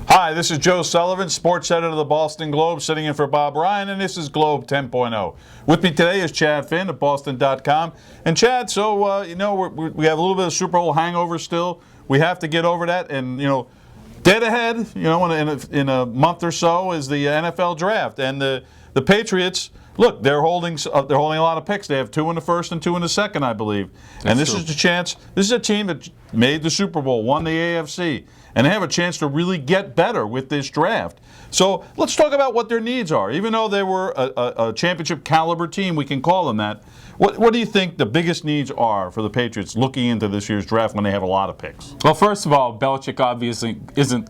Hi, this is Joe Sullivan, sports editor of the Boston Globe, sitting in for Bob Ryan, and this is Globe 10.0. With me today is Chad Finn at Boston.com. And Chad, so, we have a little bit of Super Bowl hangover still. We have to get over that, and, dead ahead, in a month or so is the NFL draft. And the Patriots, look, they're holding a lot of picks. They have 2 in the first and 2 in the second, I believe. And this is the chance. This is a team that made the Super Bowl, won the AFC, and they have a chance to really get better with this draft. So let's talk about what their needs are. Even though they were a championship caliber team, we can call them that. What do you think the biggest needs are for the Patriots looking into this year's draft when they have a lot of picks? Well, first of all, Belichick obviously isn't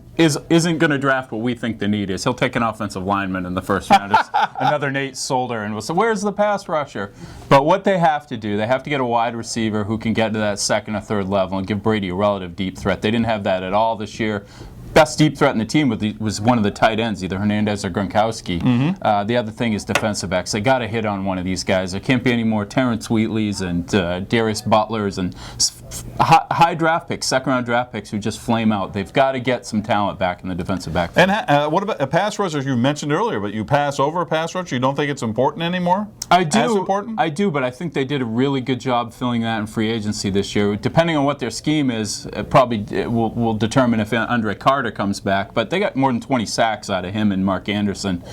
going to draft what we think the need is. He'll take an offensive lineman in the first round, another Nate Solder, and we'll say, where's the pass rusher? But what they have to do, they have to get a wide receiver who can get to that second or third level and give Brady a relative deep threat. They didn't have that at all this year. Best deep threat in the team was one of the tight ends, either Hernandez or Gronkowski. Mm-hmm. The other thing is defensive backs. They got to hit on one of these guys. There can't be any more Terrence Wheatleys and Darius Butlers and high draft picks, second-round draft picks who just flame out. They've got to get some talent back in the defensive backfield. And what about a pass rusher? You mentioned earlier, but you pass over a pass rusher? You don't think it's important anymore? I do. As important? I do, but I think they did a really good job filling that in free agency this year. Depending on what their scheme is, it will determine if Andre Carter comes back. But they got more than 20 sacks out of him and Mark Anderson.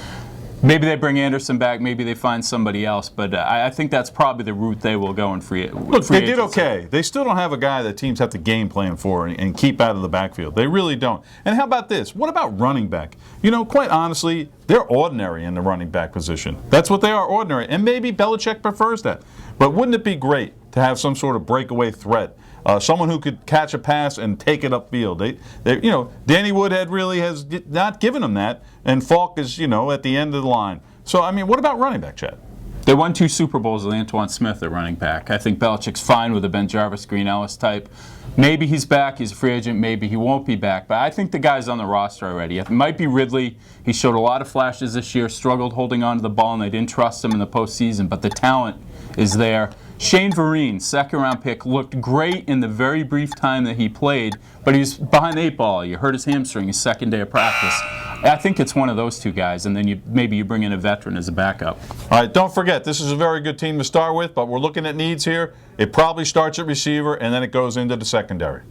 Maybe they bring Anderson back. Maybe they find somebody else. But I think that's probably the route they will go in free agency. Look, they did okay. They still don't have a guy that teams have to game plan for and keep out of the backfield. They really don't. And how about this? What about running back? Quite honestly, they're ordinary in the running back position. That's what they are, ordinary. And maybe Belichick prefers that. But wouldn't it be great to have some sort of breakaway threat? Someone who could catch a pass and take it upfield. Danny Woodhead really has not given them that, and Falk is, at the end of the line. So, what about running back, Chad? They won 2 Super Bowls with Antoine Smith at running back. I think Belichick's fine with a Ben Jarvis, Green Ellis type. Maybe he's back. He's a free agent. Maybe he won't be back. But I think the guy's on the roster already. It might be Ridley. He showed a lot of flashes this year, struggled holding on to the ball, and they didn't trust him in the postseason. But the talent is there. Shane Vereen, second-round pick, looked great in the very brief time that he played, but he's behind the 8 ball. You hurt his hamstring his second day of practice. I think it's one of those 2 guys, and then maybe you bring in a veteran as a backup. All right, don't forget, this is a very good team to start with, but we're looking at needs here. It probably starts at receiver, and then it goes into the secondary.